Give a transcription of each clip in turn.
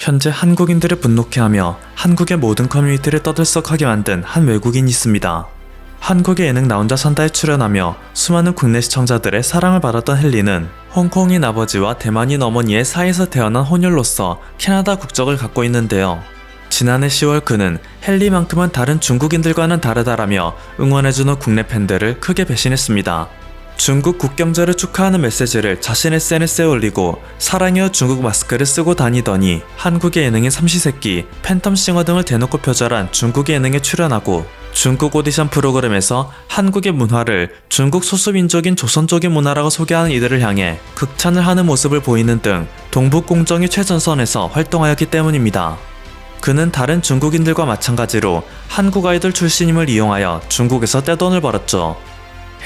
현재 한국인들을 분노케 하며 한국의 모든 커뮤니티를 떠들썩하게 만든 한 외국인이 있습니다. 한국의 예능 나 혼자 산다에 출연하며 수많은 국내 시청자들의 사랑을 받았던 헨리는 홍콩인 아버지와 대만인 어머니의 사이에서 태어난 혼혈로서 캐나다 국적을 갖고 있는데요. 지난해 10월 그는 헨리만큼은 다른 중국인들과는 다르다라며 응원해주는 국내 팬들을 크게 배신했습니다. 중국 국경절을 축하하는 메시지를 자신의 SNS에 올리고 사랑해요 중국 마스크를 쓰고 다니더니 한국의 예능인 삼시세끼, 팬텀싱어 등을 대놓고 표절한 중국의 예능에 출연하고 중국 오디션 프로그램에서 한국의 문화를 중국 소수민족인 조선족의 문화라고 소개하는 이들을 향해 극찬을 하는 모습을 보이는 등 동북공정의 최전선에서 활동하였기 때문입니다. 그는 다른 중국인들과 마찬가지로 한국 아이돌 출신임을 이용하여 중국에서 떼돈을 벌었죠.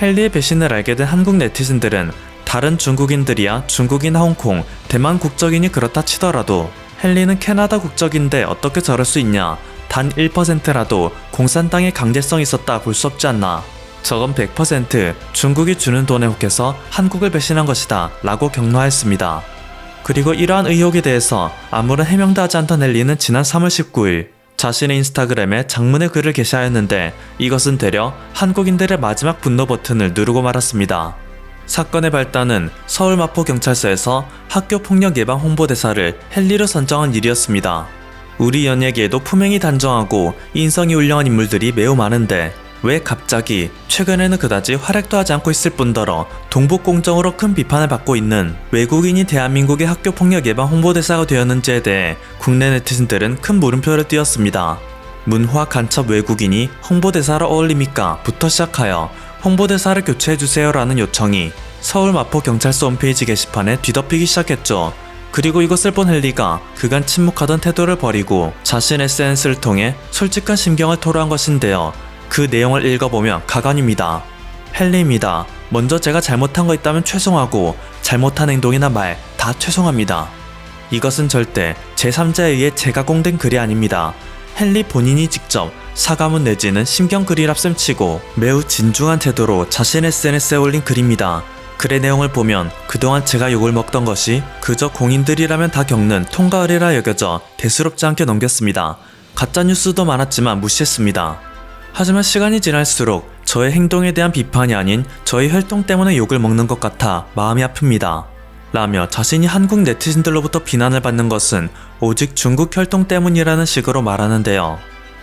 헨리의 배신을 알게 된 한국 네티즌들은 다른 중국인들이야 중국이나 홍콩, 대만 국적인이 그렇다 치더라도 헨리는 캐나다 국적인데 어떻게 저럴 수 있냐, 단 1%라도 공산당의 강제성이 있었다 볼 수 없지 않나, 저건 100% 중국이 주는 돈에 혹해서 한국을 배신한 것이다 라고 격노하였습니다. 그리고 이러한 의혹에 대해서 아무런 해명도 하지 않던 헨리는 지난 3월 19일 자신의 인스타그램에 장문의 글을 게시하였는데 이것은 되려 한국인들의 마지막 분노 버튼을 누르고 말았습니다. 사건의 발단은 서울 마포경찰서에서 학교폭력 예방 홍보대사를 헨리로 선정한 일이었습니다. 우리 연예계에도 품행이 단정하고 인성이 훌륭한 인물들이 매우 많은데 왜 갑자기 최근에는 그다지 활약도 하지 않고 있을 뿐더러 동북공정으로 큰 비판을 받고 있는 외국인이 대한민국의 학교폭력 예방 홍보대사가 되었는지에 대해 국내 네티즌들은 큰 물음표를 띄웠습니다. 문화 간첩 외국인이 홍보대사로 어울립니까? 부터 시작하여 홍보대사를 교체해주세요 라는 요청이 서울 마포경찰서 홈페이지 게시판에 뒤덮이기 시작했죠. 그리고 이것을 본 헨리가 그간 침묵하던 태도를 버리고 자신 SNS를 통해 솔직한 심경을 토로한 것인데요. 그 내용을 읽어보면 가관입니다. 헨리입니다. 먼저 제가 잘못한 거 있다면 죄송하고 잘못한 행동이나 말 다 죄송합니다. 이것은 절대 제3자에 의해 재가공된 글이 아닙니다. 헨리 본인이 직접 사과문 내지는 심경글이랍셈 치고 매우 진중한 태도로 자신의 SNS에 올린 글입니다. 글의 내용을 보면 그동안 제가 욕을 먹던 것이 그저 공인들이라면 다 겪는 통과의례라 여겨져 대수롭지 않게 넘겼습니다. 가짜뉴스도 많았지만 무시했습니다. 하지만 시간이 지날수록 저의 행동에 대한 비판이 아닌 저의 활동 때문에 욕을 먹는 것 같아 마음이 아픕니다. 라며 자신이 한국 네티즌들로부터 비난을 받는 것은 오직 중국 혈통 때문이라는 식으로 말하는데요.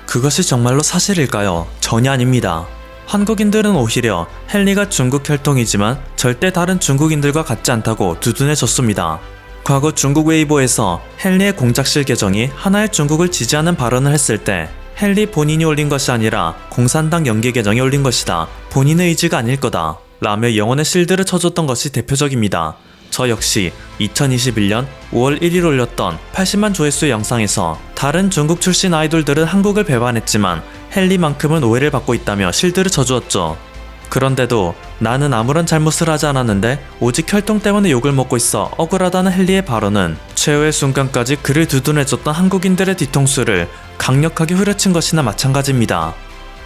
그것이 정말로 사실일까요? 전혀 아닙니다. 한국인들은 오히려 헨리가 중국 혈통이지만 절대 다른 중국인들과 같지 않다고 두둔해줬습니다. 과거 중국 웨이보에서 헨리의 공작실 계정이 하나의 중국을 지지하는 발언을 했을 때 헨리 본인이 올린 것이 아니라 공산당 연계 계정이 올린 것이다. 본인의 의지가 아닐 거다. 라며 영혼의 실드를 쳐줬던 것이 대표적입니다. 저 역시 2021년 5월 1일 올렸던 80만 조회수의 영상에서 다른 중국 출신 아이돌들은 한국을 배반했지만 헨리만큼은 오해를 받고 있다며 실드를 쳐주었죠. 그런데도 나는 아무런 잘못을 하지 않았는데 오직 혈통 때문에 욕을 먹고 있어 억울하다는 헨리의 발언은 최후의 순간까지 그를 두둔해줬던 한국인들의 뒤통수를 강력하게 후려친 것이나 마찬가지입니다.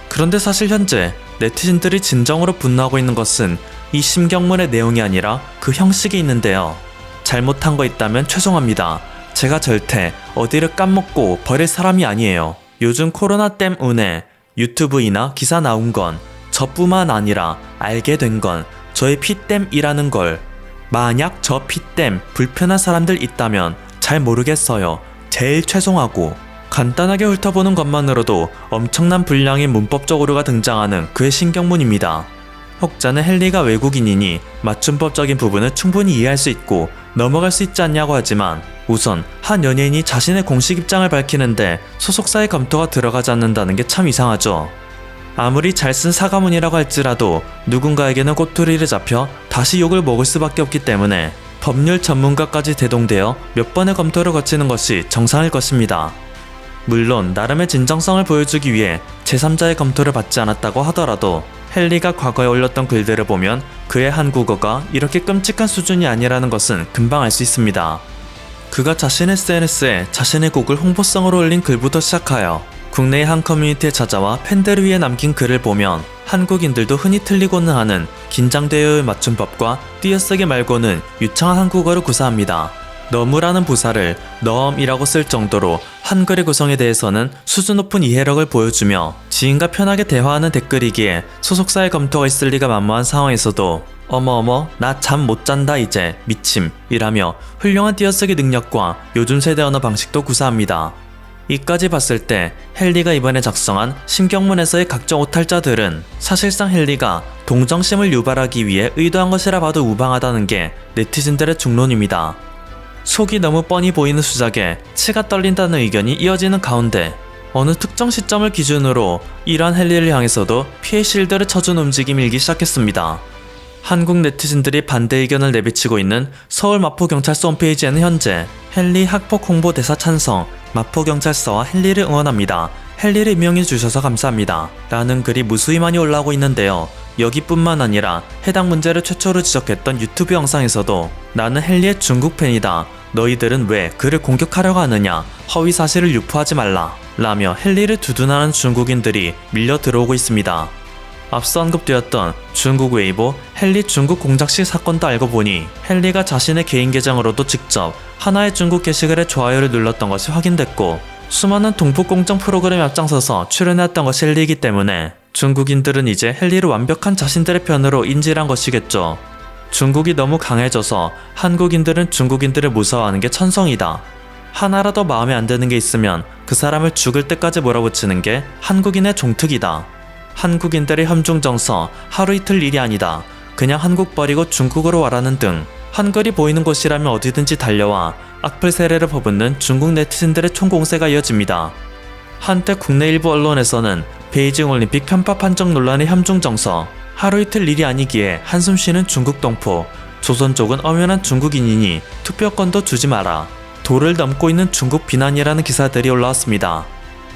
그런데 사실 현재 네티즌들이 진정으로 분노하고 있는 것은 이 심경문의 내용이 아니라 그 형식이 있는데요. 잘못한 거 있다면 죄송합니다. 제가 절대 어디를 까먹고 버릴 사람이 아니에요. 요즘 코로나 때문에 유튜브이나 기사 나온 건 저뿐만 아니라 알게 된 건 저의 피 땜이라는 걸. 만약 저 피 땜 불편한 사람들 있다면 잘 모르겠어요. 제일 죄송하고. 간단하게 훑어보는 것만으로도 엄청난 분량의 문법적 오류가 등장하는 그의 신경문입니다. 혹자는 헨리가 외국인이니 맞춤법적인 부분을 충분히 이해할 수 있고 넘어갈 수 있지 않냐고 하지만 우선 한 연예인이 자신의 공식 입장을 밝히는데 소속사의 검토가 들어가지 않는다는 게 참 이상하죠. 아무리 잘 쓴 사과문이라고 할지라도 누군가에게는 꼬투리를 잡혀 다시 욕을 먹을 수밖에 없기 때문에 법률 전문가까지 대동되어 몇 번의 검토를 거치는 것이 정상일 것입니다. 물론 나름의 진정성을 보여주기 위해 제3자의 검토를 받지 않았다고 하더라도 헨리가 과거에 올렸던 글들을 보면 그의 한국어가 이렇게 끔찍한 수준이 아니라는 것은 금방 알 수 있습니다. 그가 자신의 SNS에 자신의 곡을 홍보성으로 올린 글부터 시작하여 국내의 한 커뮤니티에 찾아와 팬들을 위해 남긴 글을 보면 한국인들도 흔히 틀리고는 하는 긴장되어의 맞춤법과 띄어쓰기 말고는 유창한 한국어를 구사합니다. 너무라는 부사를 너음이라고 쓸 정도로 한글의 구성에 대해서는 수준 높은 이해력을 보여주며 지인과 편하게 대화하는 댓글이기에 소속사의 검토가 있을 리가 만무한 상황에서도 어머어머 나 잠 못 잔다 이제 미침 이라며 훌륭한 띄어쓰기 능력과 요즘 세대 언어 방식도 구사합니다. 이까지 봤을 때 헨리가 이번에 작성한 심경문에서의 각종 오탈자들은 사실상 헨리가 동정심을 유발하기 위해 의도한 것이라 봐도 무방하다는 게 네티즌들의 중론입니다. 속이 너무 뻔히 보이는 수작에 치가 떨린다는 의견이 이어지는 가운데 어느 특정 시점을 기준으로 이러한 헨리를 향해서도 피해 실드를 쳐준 움직임이 일기 시작했습니다. 한국 네티즌들이 반대 의견을 내비치고 있는 서울 마포경찰서 홈페이지에는 현재 헨리 학폭 홍보대사 찬성, 마포경찰서와 헨리를 응원합니다. 헨리를 임명해 주셔서 감사합니다. 라는 글이 무수히 많이 올라오고 있는데요. 여기뿐만 아니라 해당 문제를 최초로 지적했던 유튜브 영상에서도 나는 헨리의 중국 팬이다. 너희들은 왜 그를 공격하려고 하느냐. 허위 사실을 유포하지 말라. 라며 헨리를 두둔하는 중국인들이 밀려 들어오고 있습니다. 앞서 언급되었던 중국 웨이보 헨리 중국 공작식 사건도 알고 보니 헨리가 자신의 개인 계정으로도 직접 하나의 중국 게시글에 좋아요를 눌렀던 것이 확인됐고 수많은 동북공정 프로그램에 앞장서서 출연했던 것이 헨리이기 때문에 중국인들은 이제 헨리를 완벽한 자신들의 편으로 인지한 것이겠죠. 중국이 너무 강해져서 한국인들은 중국인들을 무서워하는 게 천성이다. 하나라도 마음에 안 드는 게 있으면 그 사람을 죽을 때까지 몰아붙이는 게 한국인의 종특이다. 한국인들의 현중정서 하루 이틀 일이 아니다. 그냥 한국 버리고 중국으로 와라는 등 한글이 보이는 곳이라면 어디든지 달려와 악플 세례를 퍼붓는 중국 네티즌들의 총공세가 이어집니다. 한때 국내 일부 언론에서는 베이징 올림픽 편파 판정 논란의 현중정서 하루 이틀 일이 아니기에 한숨 쉬는 중국 동포 조선 쪽은 엄연한 중국인이니 투표권도 주지 마라. 도를 넘고 있는 중국 비난이라는 기사들이 올라왔습니다.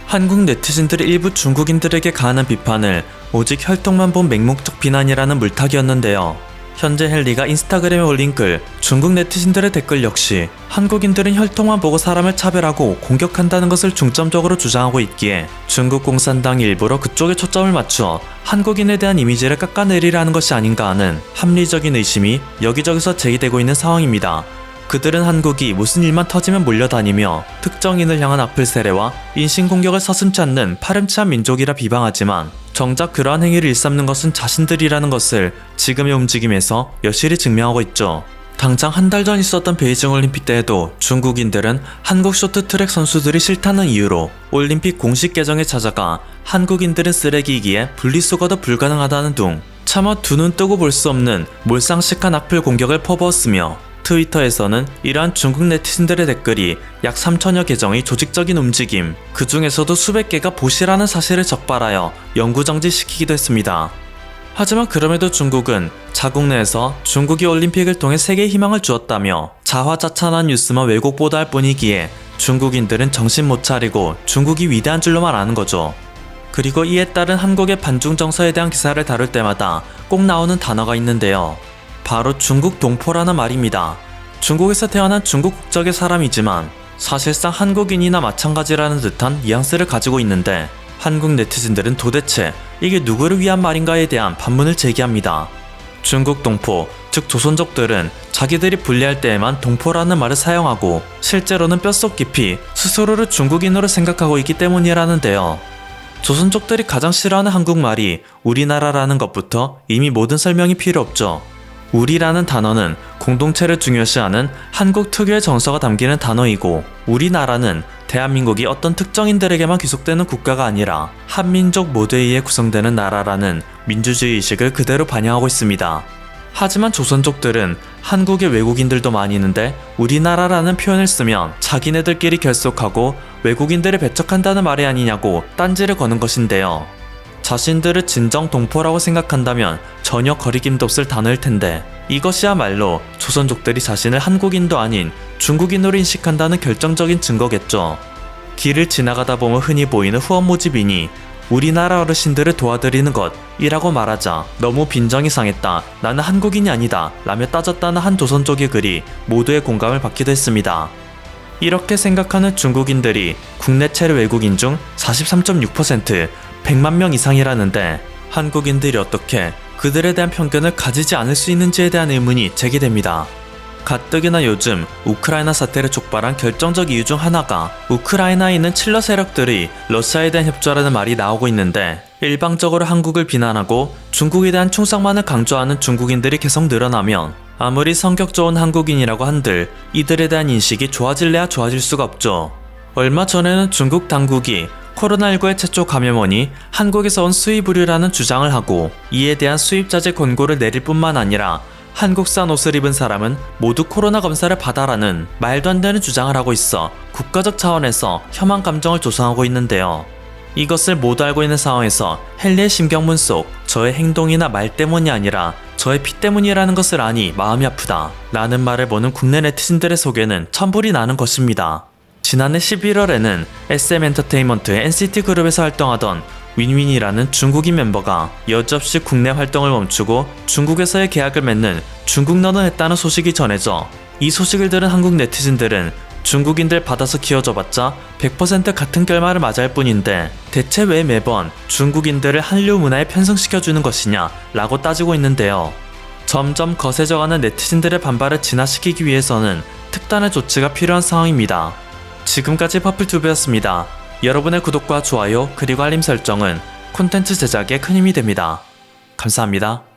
한국 네티즌들이 일부 중국인들에게 가하는 비판을 오직 혈통만 본 맹목적 비난이라는 물타기였는데요. 현재 헨리가 인스타그램에 올린 글, 중국 네티즌들의 댓글 역시 한국인들은 혈통만 보고 사람을 차별하고 공격한다는 것을 중점적으로 주장하고 있기에 중국 공산당이 일부러 그쪽에 초점을 맞추어 한국인에 대한 이미지를 깎아내리려 하는 것이 아닌가 하는 합리적인 의심이 여기저기서 제기되고 있는 상황입니다. 그들은 한국이 무슨 일만 터지면 몰려다니며 특정인을 향한 악플 세례와 인신공격을 서슴지 않는 파렴치한 민족이라 비방하지만 정작 그러한 행위를 일삼는 것은 자신들이라는 것을 지금의 움직임에서 여실히 증명하고 있죠. 당장 한 달 전 있었던 베이징 올림픽 때에도 중국인들은 한국 쇼트트랙 선수들이 싫다는 이유로 올림픽 공식 계정에 찾아가 한국인들은 쓰레기이기에 분리수거도 불가능하다는 둥 차마 두 눈 뜨고 볼 수 없는 몰상식한 악플 공격을 퍼부었으며 트위터에서는 이러한 중국 네티즌들의 댓글이 약 3천여 계정의 조직적인 움직임, 그 중에서도 수백 개가 보시라는 사실을 적발하여 영구정지시키기도 했습니다. 하지만 그럼에도 중국은 자국 내에서 중국이 올림픽을 통해 세계에 희망을 주었다며 자화자찬한 뉴스만 왜곡 보도할 뿐이기에 중국인들은 정신 못 차리고 중국이 위대한 줄로만 아는 거죠. 그리고 이에 따른 한국의 반중 정서에 대한 기사를 다룰 때마다 꼭 나오는 단어가 있는데요. 바로 중국 동포라는 말입니다. 중국에서 태어난 중국 국적의 사람이지만 사실상 한국인이나 마찬가지라는 듯한 뉘앙스를 가지고 있는데 한국 네티즌들은 도대체 이게 누구를 위한 말인가에 대한 반문을 제기합니다. 중국 동포, 즉 조선족들은 자기들이 분리할 때에만 동포라는 말을 사용하고 실제로는 뼛속 깊이 스스로를 중국인으로 생각하고 있기 때문이라는데요. 조선족들이 가장 싫어하는 한국말이 우리나라라는 것부터 이미 모든 설명이 필요 없죠. 우리라는 단어는 공동체를 중요시하는 한국 특유의 정서가 담기는 단어이고 우리나라는 대한민국이 어떤 특정인들에게만 귀속되는 국가가 아니라 한민족 모두에 의해 구성되는 나라라는 민주주의 의식을 그대로 반영하고 있습니다. 하지만 조선족들은 한국에 외국인들도 많이 있는데 우리나라라는 표현을 쓰면 자기네들끼리 결속하고 외국인들을 배척한다는 말이 아니냐고 딴지를 거는 것인데요. 자신들을 진정 동포라고 생각한다면 전혀 거리낌도 없을 단어일 텐데 이것이야말로 조선족들이 자신을 한국인도 아닌 중국인으로 인식한다는 결정적인 증거겠죠. 길을 지나가다 보면 흔히 보이는 후원 모집이니 우리나라 어르신들을 도와드리는 것이라고 말하자 너무 빈정이 상했다, 나는 한국인이 아니다 라며 따졌다는 한 조선족의 글이 모두의 공감을 받기도 했습니다. 이렇게 생각하는 중국인들이 국내 체류 외국인 중 43.6%, 100만 명 이상이라는데 한국인들이 어떻게 그들에 대한 편견을 가지지 않을 수 있는지에 대한 의문이 제기됩니다. 가뜩이나 요즘 우크라이나 사태를 촉발한 결정적 이유 중 하나가 우크라이나에 있는 칠러 세력들이 러시아에 대한 협조라는 말이 나오고 있는데, 일방적으로 한국을 비난하고 중국에 대한 충성만을 강조하는 중국인들이 계속 늘어나면 아무리 성격 좋은 한국인이라고 한들 이들에 대한 인식이 좋아질래야 좋아질 수가 없죠. 얼마 전에는 중국 당국이 코로나19의 최초 감염원이 한국에서 온 수입 의류라는 주장을 하고, 이에 대한 수입 자제 권고를 내릴 뿐만 아니라 한국산 옷을 입은 사람은 모두 코로나 검사를 받아라는 말도 안 되는 주장을 하고 있어 국가적 차원에서 혐한 감정을 조성하고 있는데요. 이것을 모두 알고 있는 상황에서 헨리의 심경문 속 저의 행동이나 말 때문이 아니라 저의 피 때문이라는 것을 아니 마음이 아프다 라는 말을 보는 국내 네티즌들의 속에는 천불이 나는 것입니다. 지난해 11월에는 SM엔터테인먼트의 NCT 그룹에서 활동하던 윈윈이라는 중국인 멤버가 여지없이 국내 활동을 멈추고 중국에서의 계약을 맺는 중국런을 했다는 소식이 전해져, 이 소식을 들은 한국 네티즌들은 중국인들 받아서 키워줘봤자 100% 같은 결말을 맞이할 뿐인데 대체 왜 매번 중국인들을 한류 문화에 편승시켜주는 것이냐 라고 따지고 있는데요. 점점 거세져가는 네티즌들의 반발을 진화시키기 위해서는 특단의 조치가 필요한 상황입니다. 지금까지 퍼플튜브였습니다. 여러분의 구독과 좋아요 그리고 알림 설정은 콘텐츠 제작에 큰 힘이 됩니다. 감사합니다.